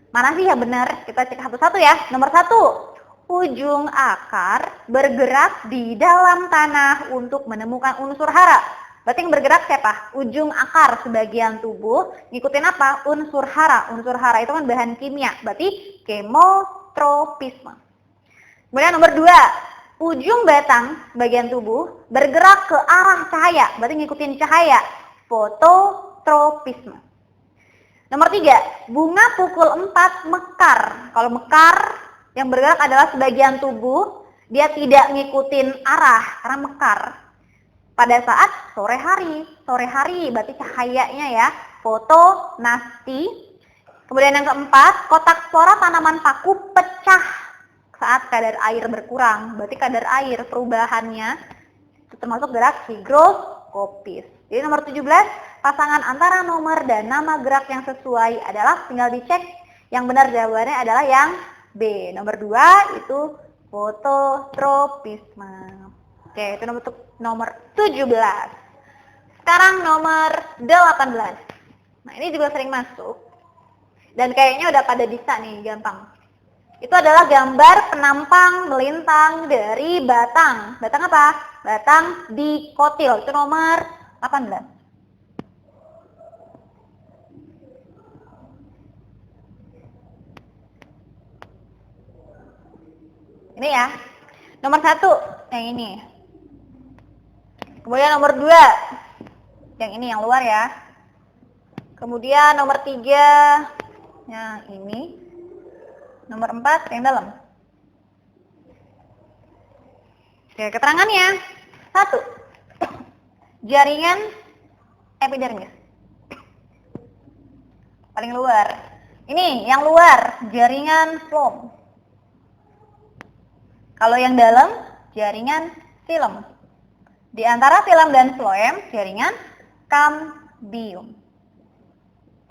Mana sih ya benar? Kita cek satu-satu ya. Nomor 1. Ujung akar bergerak di dalam tanah untuk menemukan unsur hara. Berarti yang bergerak siapa? Ujung akar sebagian tubuh. Ngikutin apa? Unsur hara. Unsur hara itu kan bahan kimia. Berarti kemotropisme. Kemudian nomor 2. Ujung batang bagian tubuh bergerak ke arah cahaya. Berarti ngikutin cahaya. Fototropisme. Nomor 3. Bunga pukul 4 mekar. Kalau mekar yang bergerak adalah sebagian tubuh. Dia tidak ngikutin arah karena mekar. Pada saat sore hari berarti cahayanya ya, fotonasti. Kemudian yang keempat, kotak spora tanaman paku pecah saat kadar air berkurang. Berarti kadar air perubahannya termasuk gerak higroskopis. Jadi nomor 17, pasangan antara nomor dan nama gerak yang sesuai adalah, tinggal dicek, yang benar jawabannya adalah yang B. Nomor 2 itu fototropisme. Oke, itu nomor 17. Sekarang nomor 18. Nah, ini juga sering masuk. Dan kayaknya udah pada bisa nih, gampang. Itu adalah gambar penampang melintang dari batang. Batang apa? Batang dikotil. Itu nomor 18. Ini ya. Nomor 1, yang ini. Kemudian nomor 2, yang ini, yang luar ya. Kemudian nomor 3, yang ini. Nomor 4, yang dalam. Oke, keterangannya. 1, jaringan epidermis. Paling luar. Ini yang luar, jaringan floem. Kalau yang dalam, jaringan xilem. Di antara xilem dan floem, jaringan kambium.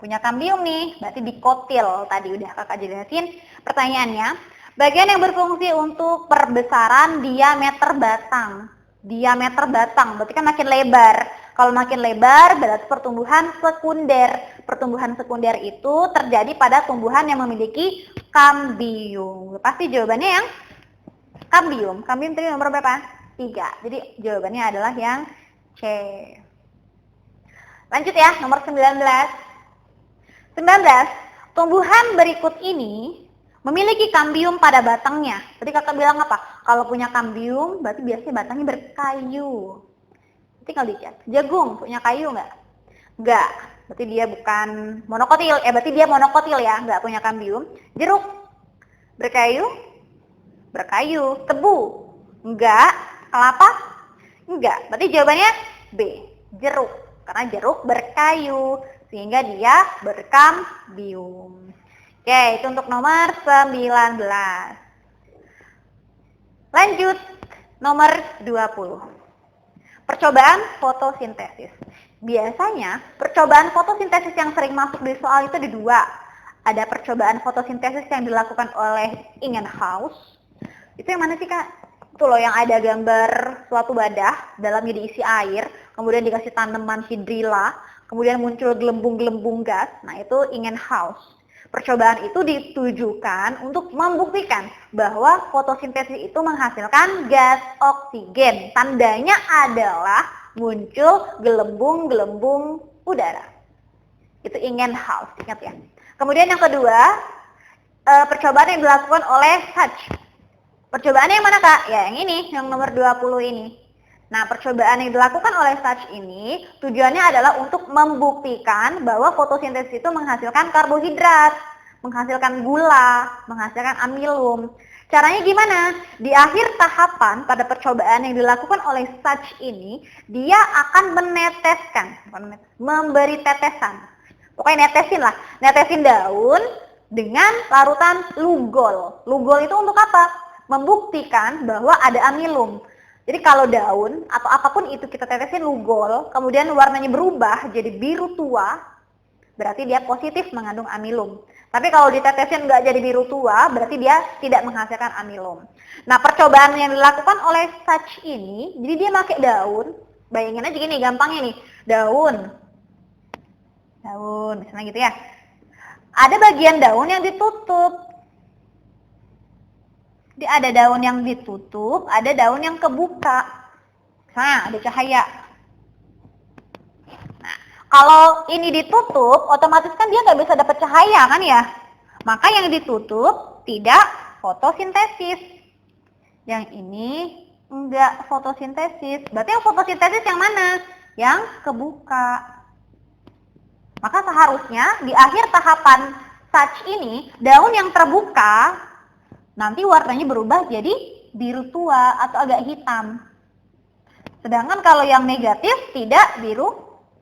Punya kambium nih, berarti dikotil. Tadi udah kakak jelasin. Pertanyaannya, bagian yang berfungsi untuk perbesaran diameter batang. Diameter batang, berarti kan makin lebar. Kalau makin lebar, berarti pertumbuhan sekunder. Pertumbuhan sekunder itu terjadi pada tumbuhan yang memiliki kambium. Pasti jawabannya yang kambium. Kambium tadi nomor berapa? 3. Jadi jawabannya adalah yang C. Lanjut ya, nomor 19. 19. Tumbuhan berikut ini memiliki kambium pada batangnya. Tadi kakak bilang apa? Kalau punya kambium, berarti biasanya batangnya berkayu. Tinggal dicek. Jagung punya kayu nggak? Nggak. Berarti dia bukan monokotil. Berarti dia monokotil ya, nggak punya kambium. Jeruk berkayu? Berkayu. Tebu? Enggak. Kelapa? Enggak. Berarti jawabannya B. Jeruk. Karena jeruk berkayu. Sehingga dia berkambium. Oke, itu untuk nomor 19. Lanjut, nomor 20. Percobaan fotosintesis. Biasanya, percobaan fotosintesis yang sering masuk di soal itu ada 2. Ada percobaan fotosintesis yang dilakukan oleh Ingenhousz. Itu yang mana sih, Kak? Itu loh yang ada gambar suatu wadah, dalamnya diisi air, kemudian dikasih tanaman hidrilla, kemudian muncul gelembung-gelembung gas. Nah, itu Ingenhousz. Percobaan itu ditujukan untuk membuktikan bahwa fotosintesis itu menghasilkan gas oksigen. Tandanya adalah muncul gelembung-gelembung udara. Itu Ingenhousz, ingat ya. Kemudian yang kedua, percobaan yang dilakukan oleh Sachs. Percobaan yang mana, Kak? Ya, yang ini, yang nomor 20 ini. Nah, percobaan yang dilakukan oleh Sachs ini tujuannya adalah untuk membuktikan bahwa fotosintesis itu menghasilkan karbohidrat, menghasilkan gula, menghasilkan amilum. Caranya gimana? Di akhir tahapan pada percobaan yang dilakukan oleh Sachs ini, dia akan meneteskan, memberi tetesan. Pokoknya netesin daun dengan larutan lugol. Lugol itu untuk apa? Membuktikan bahwa ada amilum. Jadi kalau daun atau apapun itu kita tetesin lugol, kemudian warnanya berubah jadi biru tua, berarti dia positif mengandung amilum. Tapi kalau ditetesin nggak jadi biru tua, berarti dia tidak menghasilkan amilum. Nah, percobaan yang dilakukan oleh Sachs ini, jadi dia pakai daun, bayangin aja gini, gampangnya nih, daun, misalnya gitu ya. Ada bagian daun yang ditutup. Jadi ada daun yang ditutup, ada daun yang kebuka. Nah, ada cahaya. Nah, kalau ini ditutup, otomatis kan dia nggak bisa dapat cahaya kan ya? Maka yang ditutup tidak fotosintesis. Yang ini enggak fotosintesis. Berarti yang fotosintesis yang mana? Yang kebuka. Maka seharusnya di akhir tahapan Sachs ini, daun yang terbuka nanti warnanya berubah jadi biru tua atau agak hitam. Sedangkan kalau yang negatif tidak biru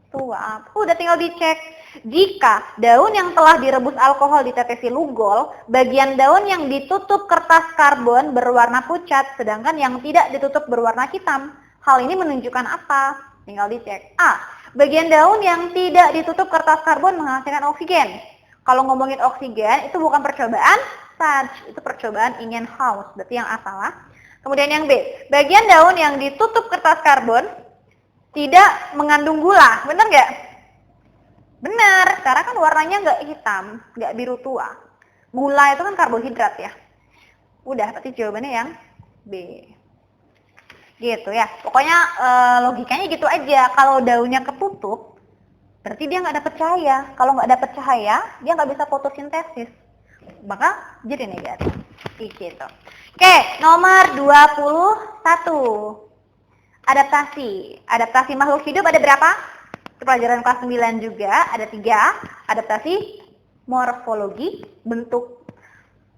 tua. Udah tinggal dicek. Jika daun yang telah direbus alkohol ditetesi lugol, bagian daun yang ditutup kertas karbon berwarna pucat, sedangkan yang tidak ditutup berwarna hitam. Hal ini menunjukkan apa? Tinggal dicek. A. Bagian daun yang tidak ditutup kertas karbon menghasilkan oksigen. Kalau ngomongin oksigen, itu bukan percobaan Sachs, itu percobaan Ingenhousz, berarti yang A salah. Kemudian yang B, bagian daun yang ditutup kertas karbon tidak mengandung gula, benar nggak? Benar, karena kan warnanya nggak hitam, nggak biru tua. Gula itu kan karbohidrat ya. Udah, berarti jawabannya yang B. Gitu ya, pokoknya logikanya gitu aja. Kalau daunnya ketutup, berarti dia nggak dapat cahaya. Kalau nggak dapat cahaya, dia nggak bisa fotosintesis. Maka jadi negatif. Gitu. Oke, nomor 21. Adaptasi. Adaptasi makhluk hidup ada berapa? Itu pelajaran kelas 9 juga. Ada 3. Adaptasi morfologi, bentuk.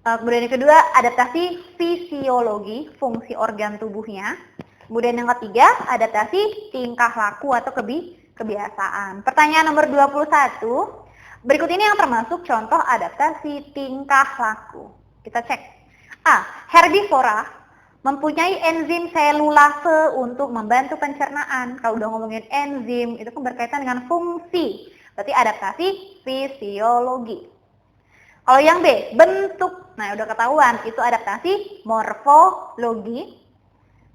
Kemudian yang kedua, adaptasi fisiologi, fungsi organ tubuhnya. Kemudian yang ketiga, adaptasi tingkah laku atau kebiasaan. Pertanyaan nomor 21. Berikut ini yang termasuk contoh adaptasi tingkah laku. Kita cek. A. Herbivora mempunyai enzim selulase untuk membantu pencernaan. Kalau udah ngomongin enzim, itu kan berkaitan dengan fungsi. Berarti adaptasi fisiologi. Kalau yang B, bentuk. Nah, udah ketahuan, itu adaptasi morfologi.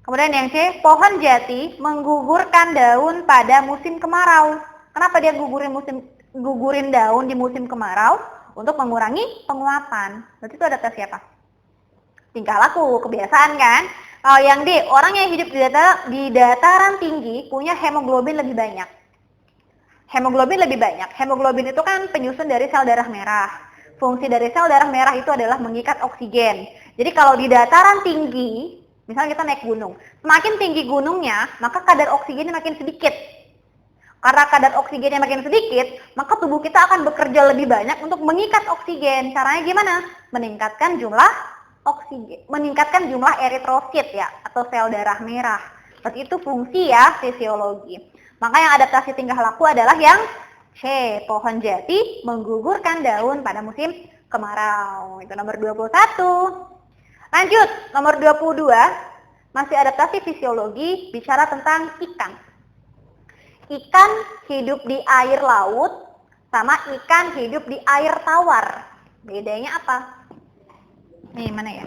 Kemudian yang C, pohon jati menggugurkan daun pada musim kemarau. Kenapa dia gugurin daun di musim kemarau? Untuk mengurangi penguapan. Berarti itu adaptasi apa? Tingkah laku, kebiasaan kan? Kalau yang D, orang yang hidup di dataran tinggi punya hemoglobin lebih banyak. Hemoglobin lebih banyak. Hemoglobin itu kan penyusun dari sel darah merah. Fungsi dari sel darah merah itu adalah mengikat oksigen. Jadi kalau di dataran tinggi, misalnya kita naik gunung, semakin tinggi gunungnya, maka kadar oksigennya makin sedikit. Karena kadar oksigennya makin sedikit, maka tubuh kita akan bekerja lebih banyak untuk mengikat oksigen. Caranya gimana? Meningkatkan jumlah oksigen, meningkatkan jumlah eritrosit ya, atau sel darah merah. Berarti itu fungsi ya, fisiologi. Maka yang adaptasi tingkah laku adalah yang C, pohon jati menggugurkan daun pada musim kemarau. Itu nomor 21. Lanjut, nomor 22, masih adaptasi fisiologi, bicara tentang ikan. Ikan hidup di air laut sama ikan hidup di air tawar. Bedanya apa? Nih, mana ya?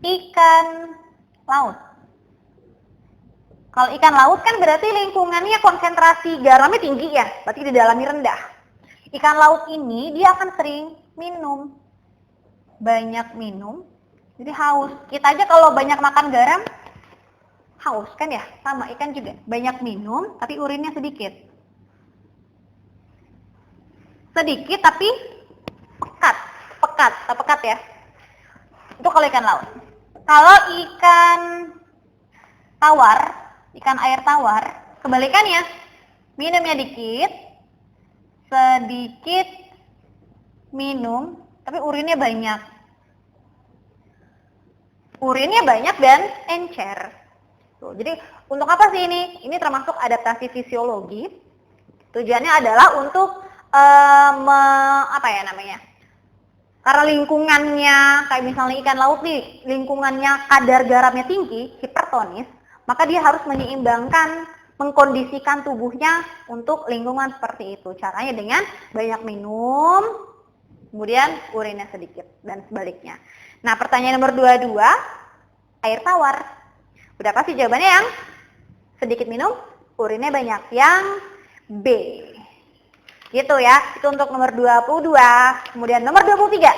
Ikan laut. Kalau ikan laut kan berarti lingkungannya konsentrasi garamnya tinggi ya, berarti di dalamnya rendah. Ikan laut ini dia akan sering minum. Banyak minum, jadi haus. Kita aja kalau banyak makan garam, haus kan ya? Sama ikan juga. Banyak minum, tapi urinnya sedikit. Sedikit tapi pekat. Pekat ya. Itu kalau ikan laut. Kalau ikan tawar, ikan air tawar, kebalikannya. Minumnya dikit, sedikit minum, tapi urinnya banyak. Urinnya banyak dan encer. Tuh, jadi untuk apa sih ini? Ini termasuk adaptasi fisiologi. Tujuannya adalah untuk apa ya namanya? Karena lingkungannya, kayak misalnya ikan laut nih, lingkungannya kadar garamnya tinggi, hipertonis, maka dia harus menyeimbangkan, mengkondisikan tubuhnya untuk lingkungan seperti itu. Caranya dengan banyak minum, kemudian urinnya sedikit, dan sebaliknya. Nah, pertanyaan nomor 22, air tawar. Udah pasti jawabannya yang sedikit minum, urinnya banyak. Yang B. Gitu ya, itu untuk nomor 22. Kemudian nomor 23.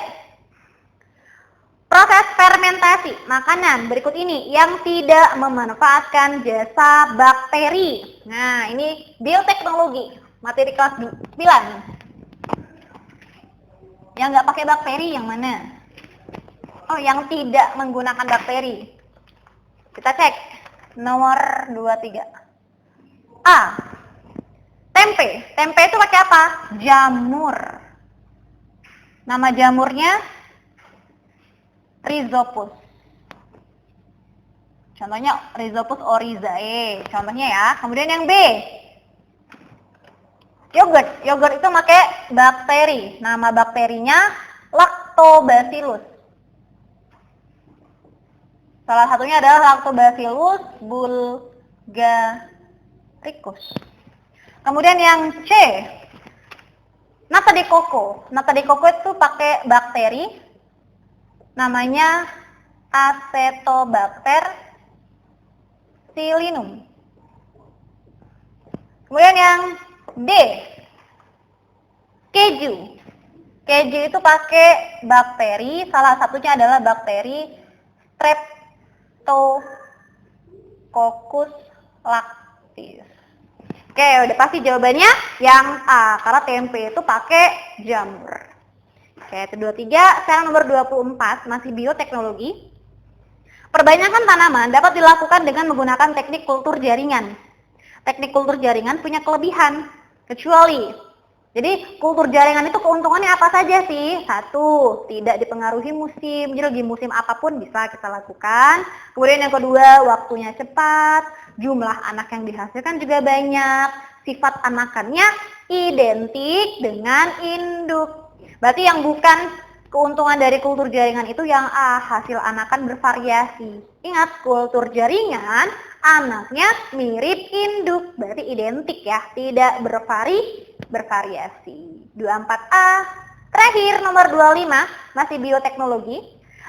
Proses fermentasi makanan berikut ini yang tidak memanfaatkan jasa bakteri. Nah, ini bioteknologi, materi kelas 9. Yang nggak pakai bakteri yang mana? Oh, yang tidak menggunakan bakteri. Kita cek nomor 23. A. Tempe. Tempe itu pakai apa? Jamur. Nama jamurnya Rhizopus. Contohnya Rhizopus oryzae. Contohnya ya. Kemudian yang B. Yogurt. Yogurt itu pakai bakteri. Nama bakterinya Lactobacillus. Salah satunya adalah Lactobacillus bulgaricus. Kemudian yang C, nata de coco. Nata de coco itu pakai bakteri, namanya Acetobacter psilinum. Kemudian yang D, keju. Keju itu pakai bakteri, salah satunya adalah bakteri Streptococcus lactis. Oke, udah pasti jawabannya yang A, karena tempe itu pakai jamur. Oke, itu 23. Sekarang nomor 24, masih bioteknologi. Perbanyakan tanaman dapat dilakukan dengan menggunakan teknik kultur jaringan. Teknik kultur jaringan punya kelebihan, kecuali. Jadi, kultur jaringan itu keuntungannya apa saja sih? Satu, tidak dipengaruhi musim. Jadi, lagi musim apapun bisa kita lakukan. Kemudian yang kedua, waktunya cepat. Jumlah anak yang dihasilkan juga banyak. Sifat anakannya identik dengan induk. Berarti yang bukan keuntungan dari kultur jaringan itu yang A, hasil anakan bervariasi. Ingat, kultur jaringan anaknya mirip induk, berarti identik ya, tidak bervariasi. 24A. Terakhir nomor 25, masih bioteknologi.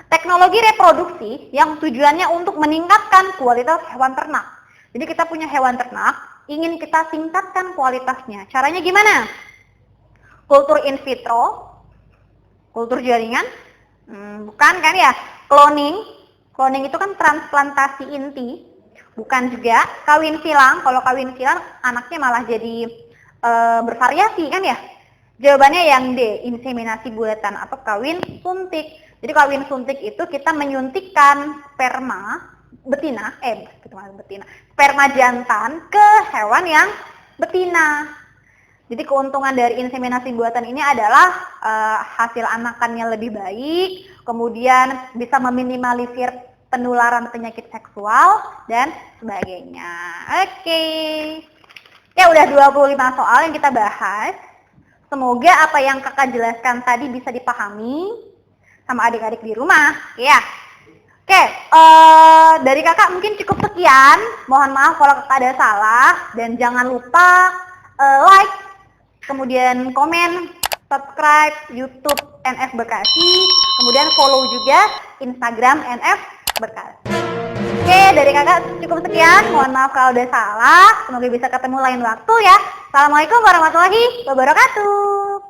Teknologi reproduksi yang tujuannya untuk meningkatkan kualitas hewan ternak. Jadi kita punya hewan ternak, ingin kita tingkatkan kualitasnya. Caranya gimana? Kultur in vitro, kultur jaringan, bukan kan ya? Cloning itu kan transplantasi inti, bukan juga. Kawin silang, kalau kawin silang anaknya malah jadi bervariasi kan ya? Jawabannya yang D, inseminasi buatan atau kawin suntik. Jadi kawin suntik itu kita menyuntikkan sperma sperma jantan ke hewan yang betina. Jadi keuntungan dari inseminasi buatan ini adalah hasil anakannya lebih baik, kemudian bisa meminimalisir penularan penyakit seksual dan sebagainya. Oke. Ya udah 25 soal yang kita bahas. Semoga apa yang kakak jelaskan tadi bisa dipahami sama adik-adik di rumah. Ya. Oke, dari kakak mungkin cukup sekian. Mohon maaf kalau kakak ada salah. Dan jangan lupa like, kemudian komen, subscribe YouTube NF Bekasi, kemudian follow juga Instagram NF Bekasi. Oke, dari kakak cukup sekian. Mohon maaf kalau ada salah. Semoga bisa ketemu lain waktu ya. Assalamualaikum warahmatullahi wabarakatuh.